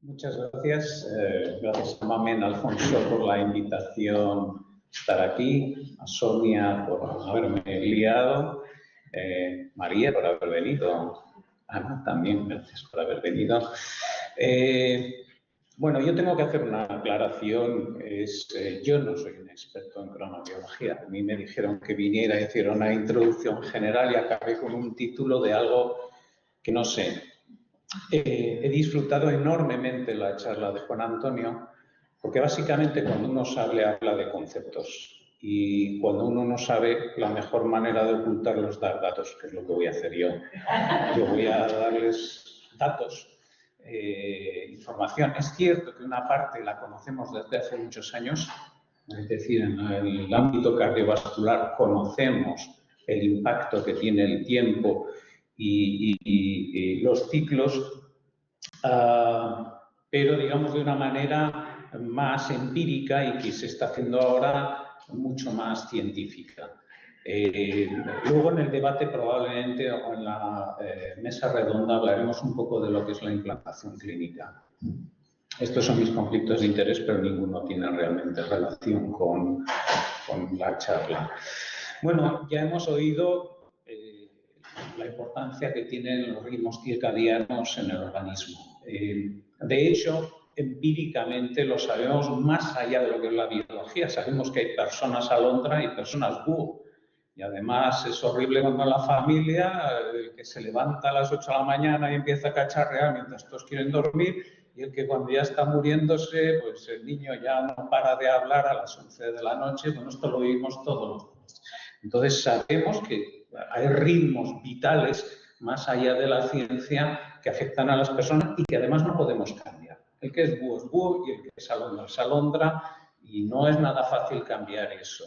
Muchas gracias. Gracias a Mamen, Alfonso, por la invitación a estar aquí, a Sonia por haberme liado, María por haber venido, Ana también, gracias por haber venido. Bueno, yo tengo que hacer una aclaración. Yo no soy un experto en cronobiología. A mí me dijeron que viniera a decir una introducción general y acabé con un título de algo que no sé. He disfrutado enormemente la charla de Juan Antonio, porque básicamente cuando uno sabe, habla de conceptos. Y cuando uno no sabe, la mejor manera de ocultarlos es dar datos, que es lo que voy a hacer yo. Yo voy a darles datos, información. Es cierto que una parte la conocemos desde hace muchos años, es decir, en el ámbito cardiovascular conocemos el impacto que tiene el tiempo y los ciclos, pero digamos de una manera más empírica y que se está haciendo ahora mucho más científica. Luego en el debate probablemente o en la mesa redonda hablaremos un poco de lo que es la implantación clínica. Estos son mis conflictos de interés, pero ninguno tiene realmente relación con la charla. Bueno, ya hemos oído la importancia que tienen los ritmos circadianos en el organismo. De hecho, empíricamente lo sabemos más allá de lo que es la biología. Sabemos que hay personas alondra y personas búho. Y además es horrible cuando en la familia el que se levanta a las 8 de la mañana y empieza a cacharrear mientras todos quieren dormir, y el que cuando ya está muriéndose, pues el niño ya no para de hablar a las 11 de la noche. Bueno, esto lo vivimos todos los días. Entonces sabemos que hay ritmos vitales más allá de la ciencia que afectan a las personas y que además no podemos cambiar. El que es búho y el que es alondra, y no es nada fácil cambiar eso.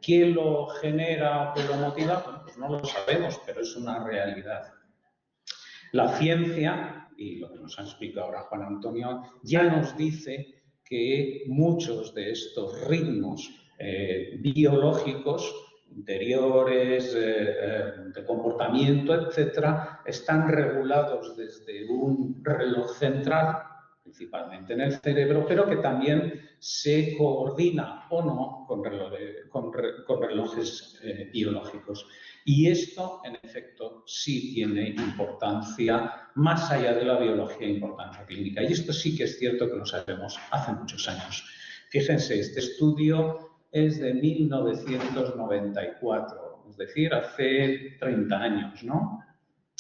¿Quién lo genera o quién lo motiva? Bueno, pues no lo sabemos, pero es una realidad. La ciencia, y lo que nos ha explicado ahora Juan Antonio, ya nos dice que muchos de estos ritmos biológicos interiores, de comportamiento, etcétera, están regulados desde un reloj central, principalmente en el cerebro, pero que también se coordina o no con relojes biológicos. Y esto, en efecto, sí tiene importancia más allá de la biología, importancia clínica. Y esto sí que es cierto que lo sabemos hace muchos años. Fíjense, este estudio es de 1994, es decir, hace 30 años, ¿no?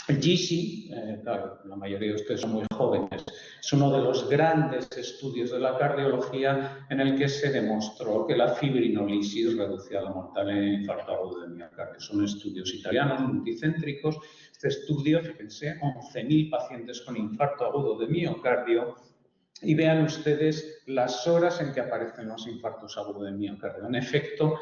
El GISI, claro, la mayoría de ustedes son muy jóvenes, es uno de los grandes estudios de la cardiología en el que se demostró que la fibrinolisis reducía la mortalidad en infarto agudo de miocardio. Son estudios italianos, multicéntricos. Este estudio, fíjense, 11.000 pacientes con infarto agudo de miocardio. Y vean ustedes las horas en que aparecen los infartos agudos de miocardio. En efecto,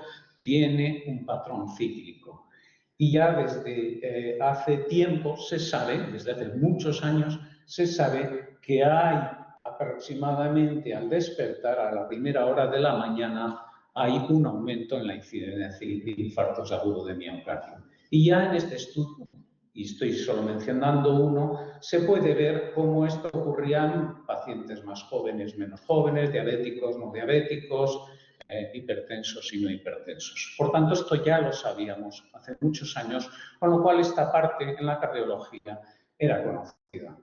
tiene un patrón cíclico. Y ya desde hace tiempo se sabe, desde hace muchos años, se sabe que hay aproximadamente al despertar a la primera hora de la mañana hay un aumento en la incidencia de infartos agudos de miocardio. Y ya en este estudio, y estoy solo mencionando uno, se puede ver cómo esto ocurría en pacientes más jóvenes, menos jóvenes, diabéticos, no diabéticos, hipertensos y no hipertensos. Por tanto, esto ya lo sabíamos hace muchos años, con lo cual esta parte en la cardiología era conocida.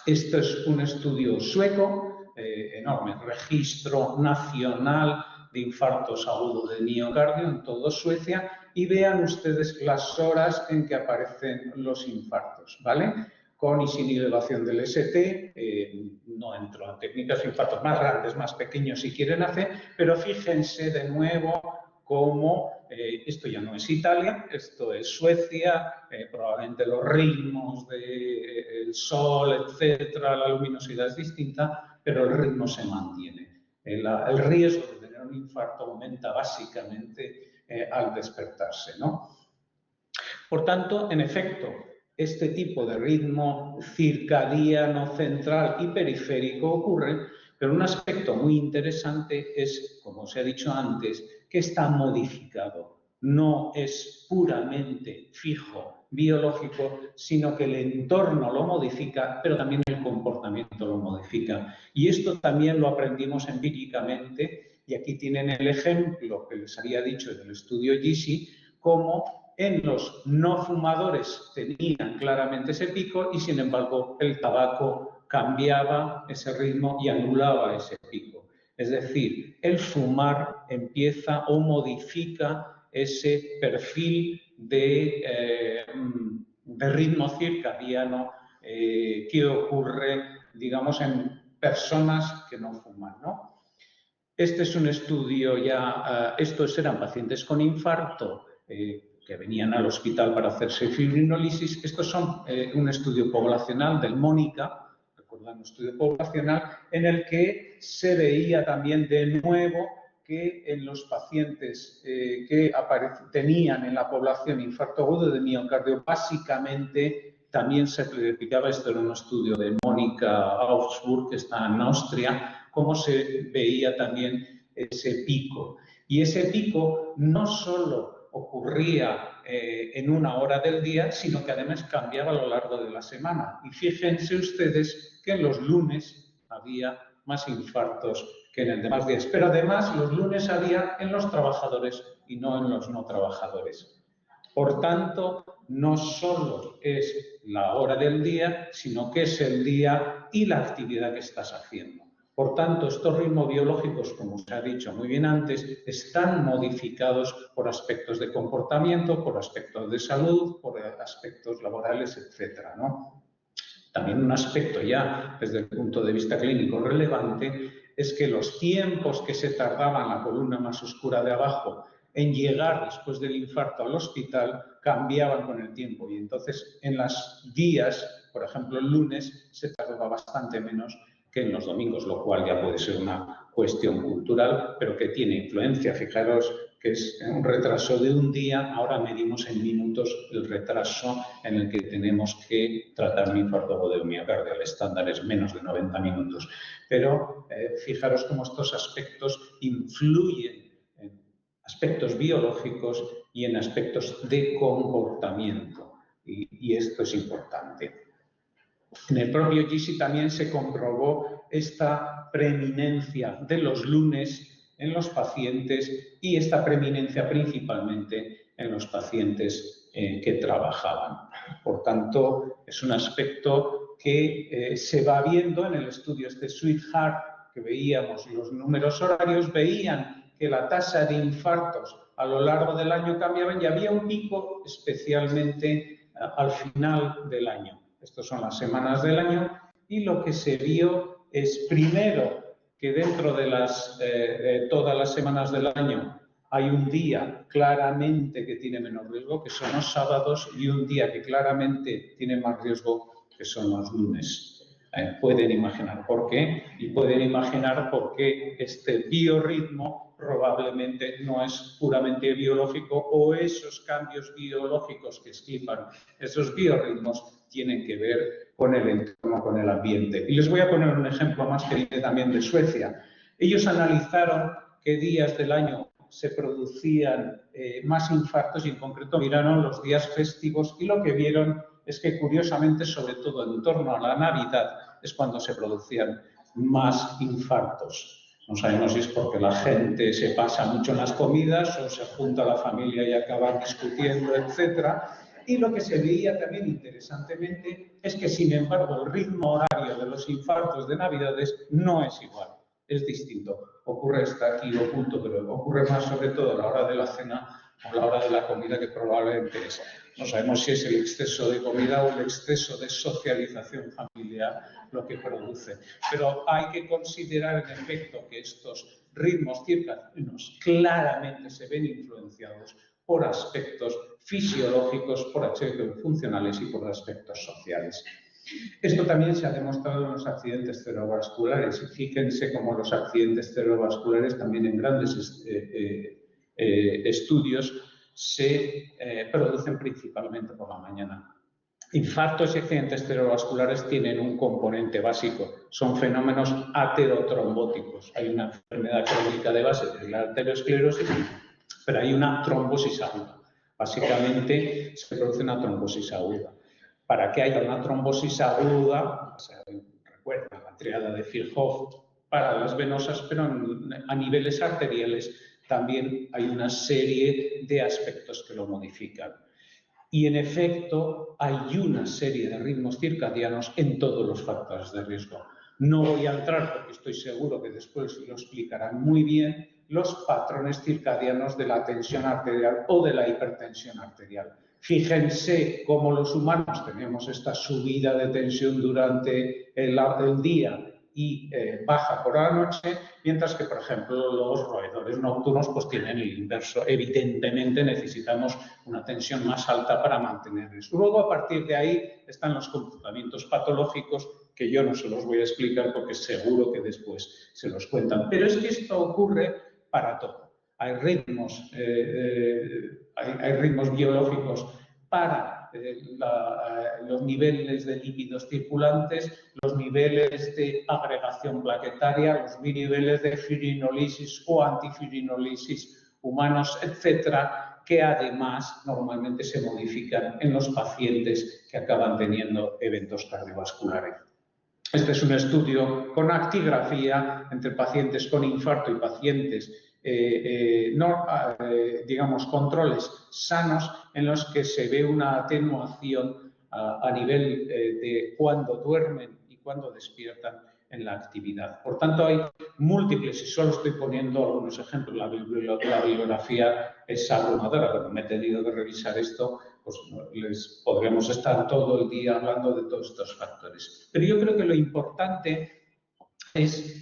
Esto es un estudio sueco, enorme, registro nacional de infartos agudos de miocardio en toda Suecia, y vean ustedes las horas en que aparecen los infartos, ¿vale? Con y sin elevación del ST, no entro en técnicas de infartos más grandes, más pequeños si quieren hacer, pero fíjense de nuevo cómo esto ya no es Italia, esto es Suecia, probablemente los ritmos del sol, etcétera, la luminosidad es distinta, pero el ritmo se mantiene. El riesgo de tener un infarto aumenta básicamente al despertarse, ¿no? Por tanto, en efecto, este tipo de ritmo circadiano, central y periférico ocurre, pero un aspecto muy interesante es, como os he dicho antes, que está modificado. no es puramente fijo, biológico, sino que el entorno lo modifica, pero también el comportamiento lo modifica. Y esto también lo aprendimos empíricamente, y aquí tienen el ejemplo que les había dicho del estudio GISI, cómo en los no fumadores tenían claramente ese pico y, sin embargo, el tabaco cambiaba ese ritmo y anulaba ese pico. Es decir, el fumar empieza o modifica ese perfil de ritmo circadiano que ocurre, digamos, en personas que no fuman, ¿no? Este es un estudio ya, estos eran pacientes con infarto que venían al hospital para hacerse fibrinólisis. Estos son un estudio poblacional del Mónica, recuerdan, un estudio poblacional en el que se veía también de nuevo que en los pacientes que tenían en la población infarto agudo de miocardio, básicamente también se verificaba, esto era un estudio de Mónica Augsburg, que está en Austria, cómo se veía también ese pico. Y ese pico no solo ocurría en una hora del día, sino que además cambiaba a lo largo de la semana. Y fíjense ustedes que en los lunes había más infartos que en el demás días. Pero además los lunes había en los trabajadores y no en los no trabajadores. Por tanto, no solo es la hora del día, sino que es el día y la actividad que estás haciendo. Por tanto, estos ritmos biológicos, como se ha dicho muy bien antes, están modificados por aspectos de comportamiento, por aspectos de salud, por aspectos laborales, etcétera, ¿no? También un aspecto ya desde el punto de vista clínico relevante es que los tiempos que se tardaban la columna más oscura de abajo en llegar después del infarto al hospital cambiaban con el tiempo y entonces en los días, por ejemplo el lunes, se tardaba bastante menos que en los domingos, lo cual ya puede ser una cuestión cultural, pero que tiene influencia. Fijaros que es un retraso de un día, ahora medimos en minutos el retraso en el que tenemos que tratar un infarto agudo de miocardio. El estándar es menos de 90 minutos. Pero fijaros cómo estos aspectos influyen en aspectos biológicos y en aspectos de comportamiento. Y esto es importante. En el propio GISI también se comprobó esta preeminencia de los lunes en los pacientes y esta preeminencia principalmente en los pacientes que trabajaban. Por tanto, es un aspecto que se va viendo en el estudio este Sweetheart, que veíamos los números horarios, veían que la tasa de infartos a lo largo del año cambiaba y había un pico especialmente al final del año. Estas son las semanas del año y lo que se vio es primero que dentro de todas las semanas del año hay un día claramente que tiene menos riesgo, que son los sábados, y un día que claramente tiene más riesgo, que son los lunes. Pueden imaginar por qué y pueden imaginar por qué este biorritmo probablemente no es puramente biológico o esos cambios biológicos que explican esos biorritmos tienen que ver con el entorno, con el ambiente. Y les voy a poner un ejemplo más que viene también de Suecia. Ellos analizaron qué días del año se producían más infartos y en concreto miraron los días festivos y lo que vieron es que curiosamente, sobre todo en torno a la Navidad, es cuando se producían más infartos. No sabemos si es porque la gente se pasa mucho en las comidas o se junta la familia y acaba discutiendo, etcétera. Y lo que se veía también interesantemente es que, sin embargo, el ritmo horario de los infartos de Navidades no es igual, es distinto. Ocurre, está aquí oculto, pero ocurre más sobre todo a la hora de la cena o a la hora de la comida, que probablemente es. No sabemos si es el exceso de comida o el exceso de socialización familiar lo que produce. Pero hay que considerar en efecto que estos ritmos circadianos claramente se ven influenciados por aspectos fisiológicos, por aspectos funcionales y por aspectos sociales. Esto también se ha demostrado en los accidentes cerebrovasculares. Y fíjense cómo los accidentes cerebrovasculares también en grandes estudios se producen principalmente por la mañana. Infartos y accidentes cerebrovasculares tienen un componente básico, son fenómenos aterotrombóticos. Hay una enfermedad crónica de base de la arteriosclerosis pero hay una trombosis aguda. Básicamente se produce una trombosis aguda. Para que haya una trombosis aguda, recuerda la triada de Virchow para las venosas, pero a niveles arteriales también hay una serie de aspectos que lo modifican. Y en efecto hay una serie de ritmos circadianos en todos los factores de riesgo. No voy a entrar, porque estoy seguro que después lo explicarán muy bien, los patrones circadianos de la tensión arterial o de la hipertensión arterial. Fíjense cómo los humanos tenemos esta subida de tensión durante el día y baja por la noche, mientras que, por ejemplo, los roedores nocturnos pues tienen el inverso. Evidentemente necesitamos una tensión más alta para mantener eso. Luego, a partir de ahí, están los comportamientos patológicos, que yo no se los voy a explicar porque seguro que después se los cuentan. Pero es que esto ocurre para todo. Hay ritmos biológicos para los niveles de lípidos circulantes, los niveles de agregación plaquetaria, los niveles de firinolisis o antifirinolisis humanos, etcétera, que además normalmente se modifican en los pacientes que acaban teniendo eventos cardiovasculares. Este es un estudio con actigrafía entre pacientes con infarto y pacientes digamos, controles sanos en los que se ve una atenuación a nivel de cuando duermen y cuando despiertan en la actividad. Por tanto, hay múltiples, y solo estoy poniendo algunos ejemplos. La bibliografía es abrumadora. Cuando me he tenido que revisar esto, pues les podremos estar todo el día hablando de todos estos factores. Pero yo creo que lo importante es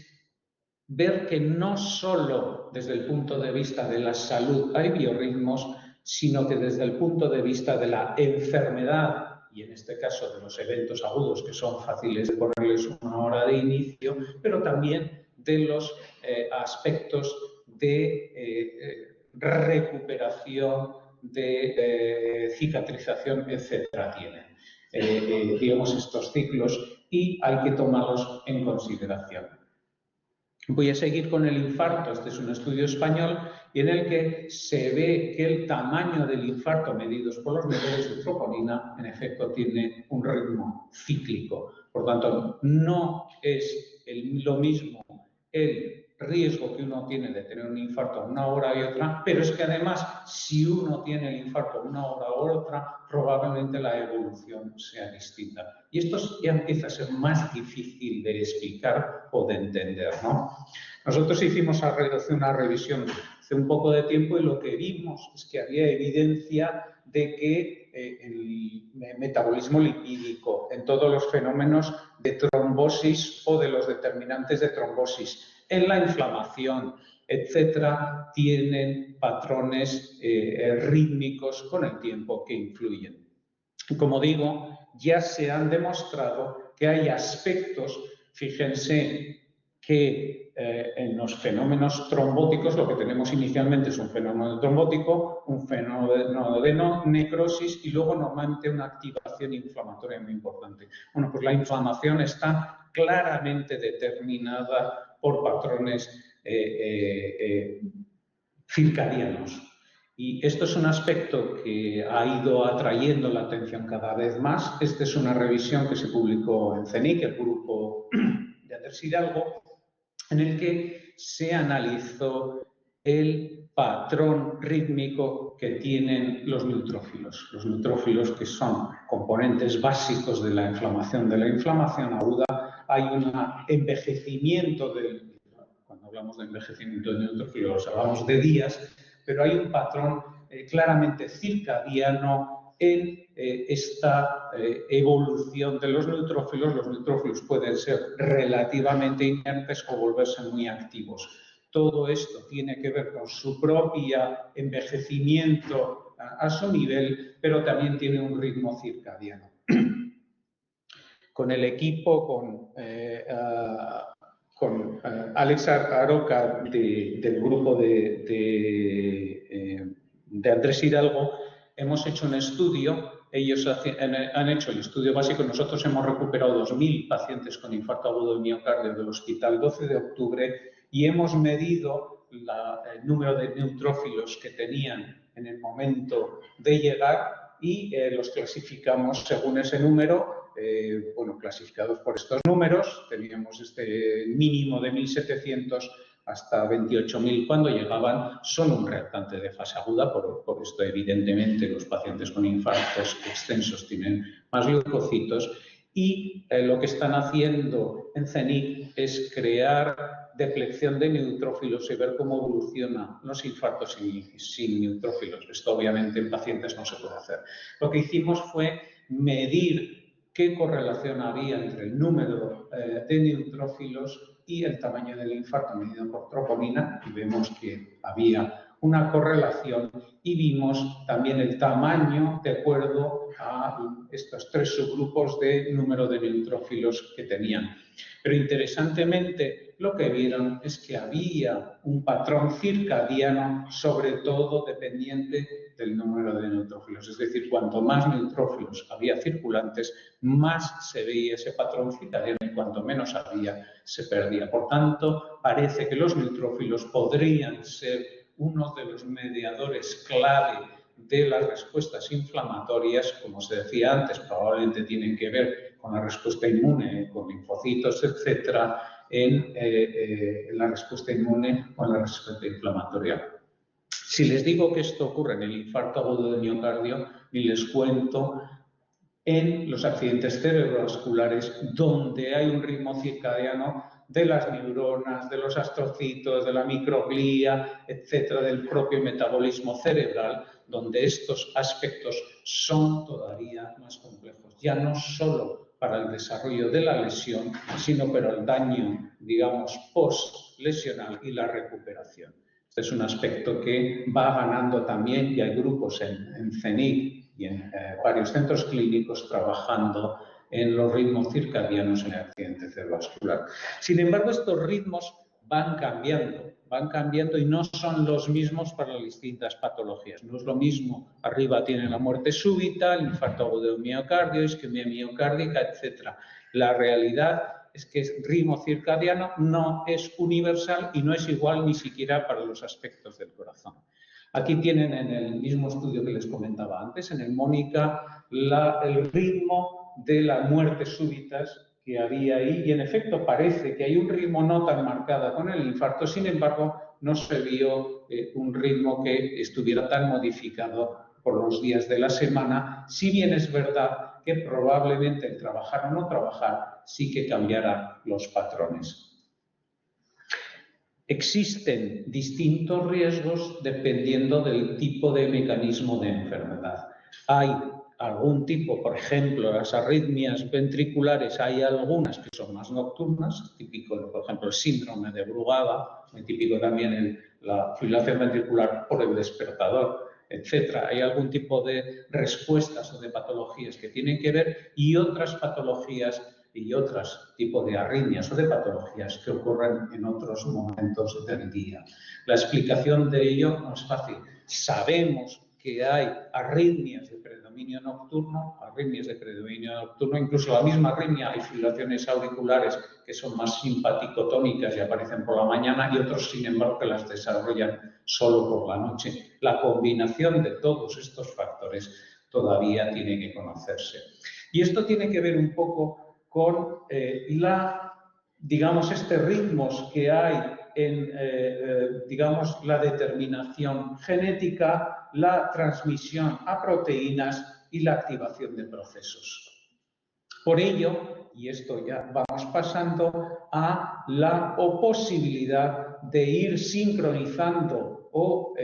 ver que no solo desde el punto de vista de la salud hay biorritmos, sino que desde el punto de vista de la enfermedad, y en este caso de los eventos agudos, que son fáciles de ponerles una hora de inicio, pero también de los aspectos de recuperación, de cicatrización, etcétera, tienen, digamos, estos ciclos, y hay que tomarlos en consideración. Voy a seguir con el infarto. Este es un estudio español y en el que se ve que el tamaño del infarto medidos por los niveles de troponina en efecto tiene un ritmo cíclico. Por tanto, no es lo mismo el riesgo que uno tiene de tener un infarto una hora y otra, pero es que además, si uno tiene el infarto una hora u otra, probablemente la evolución sea distinta. Y esto ya empieza a ser más difícil de explicar o de entender, ¿no? Nosotros hicimos una revisión hace un poco de tiempo y lo que vimos es que había evidencia de que el metabolismo lipídico en todos los fenómenos de trombosis o de los determinantes de trombosis, en la inflamación, etcétera, tienen patrones rítmicos con el tiempo que influyen. Como digo, ya se han demostrado que hay aspectos, fíjense que en los fenómenos trombóticos lo que tenemos inicialmente es un fenómeno trombótico, un fenómeno de necrosis y luego normalmente una activación inflamatoria muy importante. Bueno, pues la inflamación está claramente determinada por patrones circadianos. Y esto es un aspecto que ha ido atrayendo la atención cada vez más. Esta es una revisión que se publicó en CENIC, el grupo de Andrés Hidalgo, en el que se analizó el patrón rítmico que tienen los neutrófilos. Los neutrófilos, que son componentes básicos de la inflamación aguda, hay un envejecimiento cuando hablamos de envejecimiento de neutrófilos hablamos de días, pero hay un patrón claramente circadiano en esta evolución de los neutrófilos. Los neutrófilos pueden ser relativamente inertes o volverse muy activos. Todo esto tiene que ver con su propio envejecimiento a su nivel, pero también tiene un ritmo circadiano. Con el equipo, con Alex Aroca del grupo de Andrés Hidalgo, hemos hecho un estudio. Ellos han hecho el estudio básico. Nosotros hemos recuperado 2.000 pacientes con infarto agudo del miocardio del hospital 12 de octubre y hemos medido el número de neutrófilos que tenían en el momento de llegar y los clasificamos según ese número, bueno, clasificados por estos números. Teníamos este mínimo de 1.700 hasta 28.000 cuando llegaban. Son un reactante de fase aguda, por esto evidentemente los pacientes con infartos extensos tienen más leucocitos. Y lo que están haciendo en CENIC es crear deplección de neutrófilos y ver cómo evolucionan los infartos sin neutrófilos. Esto obviamente en pacientes no se puede hacer. Lo que hicimos fue medir qué correlación había entre el número de neutrófilos y el tamaño del infarto medido por troponina, y vemos que había una correlación, y vimos también el tamaño de acuerdo a estos tres subgrupos de número de neutrófilos que tenían. Pero interesantemente lo que vieron es que había un patrón circadiano, sobre todo dependiente del número de neutrófilos. Es decir, cuanto más neutrófilos había circulantes, más se veía ese patrón circadiano, y cuanto menos había, se perdía. Por tanto, parece que los neutrófilos podrían ser uno de los mediadores clave de las respuestas inflamatorias. Como se decía antes, probablemente tienen que ver con la respuesta inmune, con linfocitos, etcétera, en la respuesta inmune o en la respuesta inflamatoria. Si les digo que esto ocurre en el infarto agudo de miocardio, ni les cuento en los accidentes cerebrovasculares, donde hay un ritmo circadiano de las neuronas, de los astrocitos, de la microglía, etcétera, del propio metabolismo cerebral, donde estos aspectos son todavía más complejos, ya no solo para el desarrollo de la lesión, sino para el daño, digamos, post-lesional y la recuperación. Este es un aspecto que va ganando también, y hay grupos en CENIC y en varios centros clínicos trabajando en los ritmos circadianos en el accidente cerebrovascular. Sin embargo, estos ritmos van cambiando y no son los mismos para las distintas patologías. No es lo mismo, arriba tienen la muerte súbita, el infarto agudo de miocardio, isquemia miocárdica, etc. La realidad es que el ritmo circadiano no es universal y no es igual ni siquiera para los aspectos del corazón. Aquí tienen en el mismo estudio que les comentaba antes, en el MONICA, el ritmo de las muertes súbitas que había ahí, y en efecto parece que hay un ritmo no tan marcado con el infarto. Sin embargo, no se vio un ritmo que estuviera tan modificado por los días de la semana, si bien es verdad que probablemente el trabajar o no trabajar sí que cambiará los patrones. Existen distintos riesgos dependiendo del tipo de mecanismo de enfermedad. Hay algún tipo, por ejemplo, las arritmias ventriculares, hay algunas que son más nocturnas, típico, por ejemplo, el síndrome de Brugada, muy típico también la fibrilación ventricular por el despertador, etcétera. Hay algún tipo de respuestas o de patologías que tienen que ver, y otras patologías y otros tipos de arritmias o de patologías que ocurren en otros momentos del día. La explicación de ello no es fácil. Sabemos que hay arritmias de predominio nocturno, incluso la misma arritmia, hay fibrilaciones auriculares que son más simpaticotónicas y aparecen por la mañana, y otros, sin embargo, que las desarrollan solo por la noche. La combinación de todos estos factores todavía tiene que conocerse. Y esto tiene que ver un poco con ritmos que hay en, la determinación genética, la transmisión a proteínas y la activación de procesos. Por ello, y esto ya vamos pasando a la posibilidad de ir sincronizando o,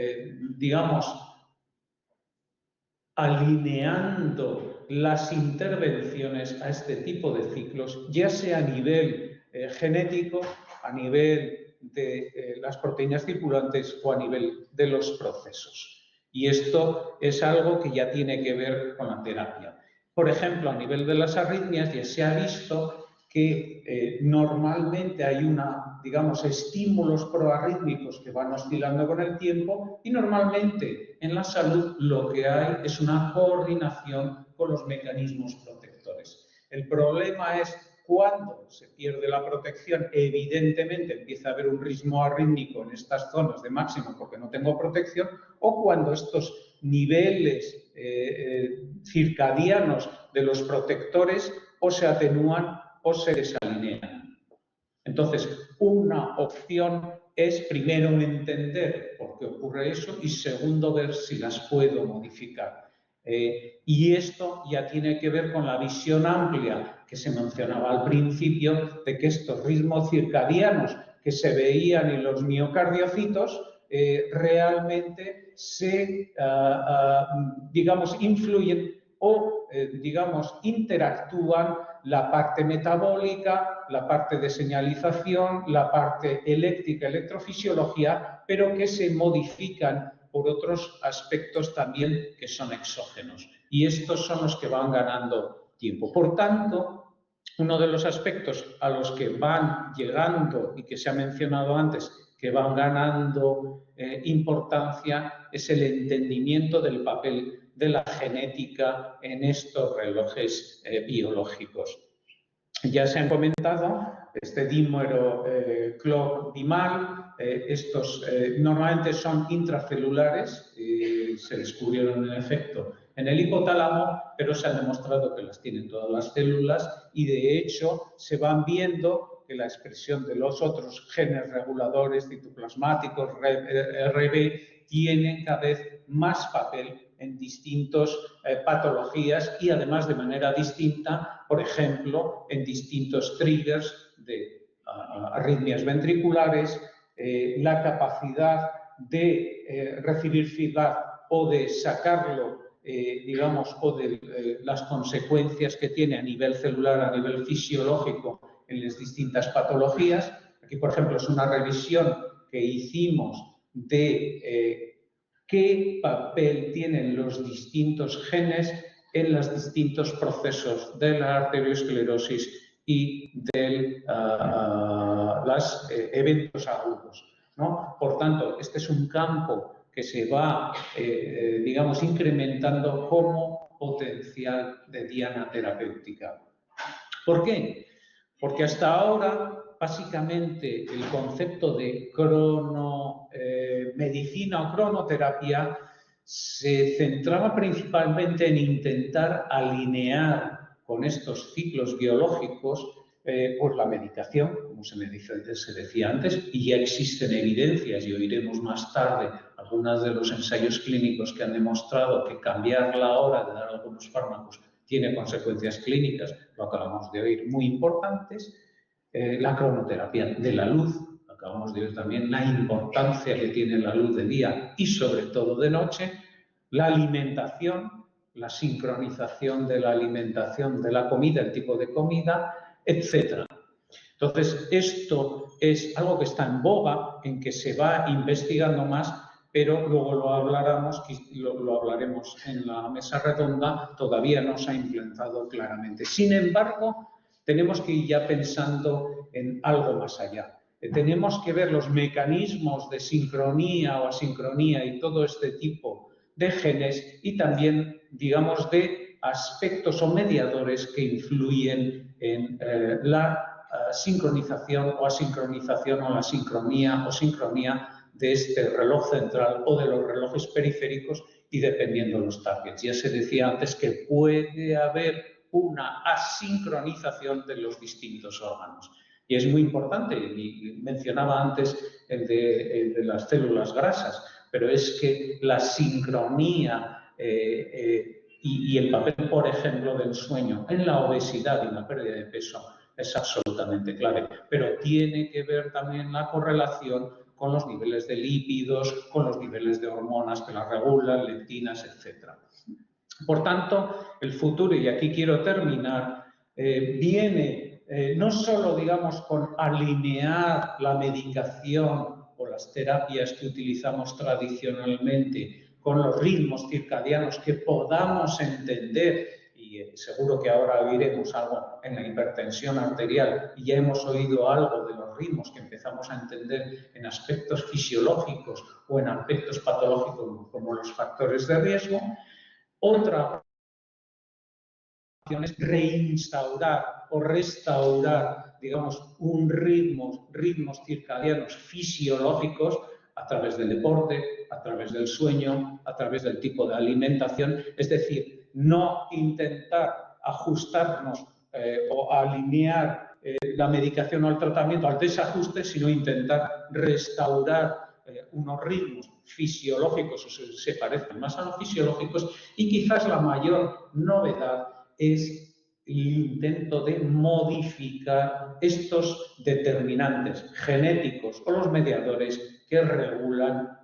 alineando las intervenciones a este tipo de ciclos, ya sea a nivel genético, a nivel de las proteínas circulantes o a nivel de los procesos. Y esto es algo que ya tiene que ver con la terapia. Por ejemplo, a nivel de las arritmias ya se ha visto que normalmente hay estímulos proarrítmicos que van oscilando con el tiempo, y normalmente en la salud lo que hay es una coordinación con los mecanismos protectores. El problema es cuando se pierde la protección, evidentemente empieza a haber un ritmo arrítmico en estas zonas de máximo porque no tengo protección, o cuando estos niveles circadianos de los protectores o se atenúan o se desalinean. Entonces, una opción es primero entender por qué ocurre eso y segundo ver si las puedo modificar. Y esto ya tiene que ver con la visión amplia que se mencionaba al principio de que estos ritmos circadianos que se veían en los miocardiocitos realmente se, digamos, influyen o, digamos, interactúan la parte metabólica, la parte de señalización, la parte eléctrica, electrofisiología, pero que se modifican por otros aspectos también que son exógenos. Y estos son los que van ganando tiempo. Por tanto, uno de los aspectos a los que van llegando y que se ha mencionado antes, que van ganando importancia, es el entendimiento del papel de la genética en estos relojes biológicos. Ya se han comentado, este dímero clock dimal, estos normalmente son intracelulares, se descubrieron en efecto en el hipotálamo, pero se ha demostrado que las tienen todas las células y de hecho se van viendo que la expresión de los otros genes reguladores citoplasmáticos, RB, tienen cada vez más papel en distintas patologías y además de manera distinta, por ejemplo, en distintos triggers de arritmias ventriculares, la capacidad de recibir feedback o de sacarlo, digamos, o de las consecuencias que tiene a nivel celular, a nivel fisiológico en las distintas patologías. Aquí, por ejemplo, es una revisión que hicimos de qué papel tienen los distintos genes en los distintos procesos de la arteriosclerosis y de los eventos agudos, ¿no? Por tanto, este es un campo que se va, digamos, incrementando como potencial de diana terapéutica. ¿Por qué? Porque hasta ahora, básicamente, el concepto de medicina o cronoterapia se centraba principalmente en intentar alinear con estos ciclos biológicos pues la medicación, como se decía antes, y ya existen evidencias, y oiremos más tarde algunos de los ensayos clínicos que han demostrado que cambiar la hora de dar algunos fármacos tiene consecuencias clínicas, lo acabamos de oír, muy importantes. La cronoterapia de la luz, acabamos de oír también la importancia que tiene la luz de día y sobre todo de noche. La alimentación, la sincronización de la alimentación, de la comida, el tipo de comida, etc. Entonces, esto es algo que está en boga, en que se va investigando más, pero luego lo hablaremos en la mesa redonda, todavía no se ha implementado claramente. Sin embargo, tenemos que ir ya pensando en algo más allá. Tenemos que ver los mecanismos de sincronía o asincronía y todo este tipo de genes y también, digamos, de aspectos o mediadores que influyen en la sincronización o asincronización o la sincronía o sincronía de este reloj central o de los relojes periféricos y dependiendo de los targets. Ya se decía antes que puede haber una asincronización de los distintos órganos. Y es muy importante, y mencionaba antes el de las células grasas, pero es que la sincronía y el papel, por ejemplo, del sueño en la obesidad y la pérdida de peso es absolutamente clave, pero tiene que ver también la correlación con los niveles de lípidos, con los niveles de hormonas que las regulan, leptinas, etc. Por tanto, el futuro, y aquí quiero terminar, viene no solo, digamos, con alinear la medicación o las terapias que utilizamos tradicionalmente con los ritmos circadianos que podamos entender, y seguro que ahora oiremos algo en la hipertensión arterial y ya hemos oído algo de los ritmos que empezamos a entender en aspectos fisiológicos o en aspectos patológicos como los factores de riesgo. Otra es reinstaurar o restaurar, digamos, ritmos circadianos fisiológicos a través del deporte, a través del sueño, a través del tipo de alimentación. Es decir, no intentar ajustarnos o alinear la medicación o el tratamiento al desajuste, sino intentar restaurar unos ritmos fisiológicos, o se parecen más a los fisiológicos, y quizás la mayor novedad es el intento de modificar estos determinantes genéticos o los mediadores que regulan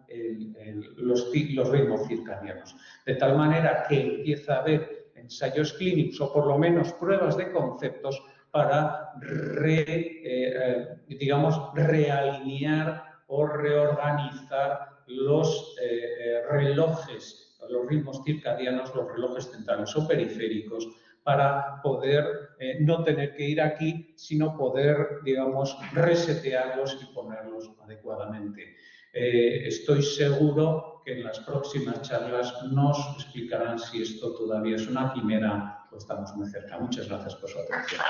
los ritmos circadianos. De tal manera que empieza a haber ensayos clínicos o por lo menos pruebas de conceptos para realinear o reorganizar los relojes, los ritmos circadianos, los relojes centrales o periféricos, para poder no tener que ir aquí, sino poder, digamos, resetearlos y ponerlos adecuadamente. Estoy seguro que en las próximas charlas nos explicarán si esto todavía es una quimera o estamos muy cerca. Muchas gracias por su atención.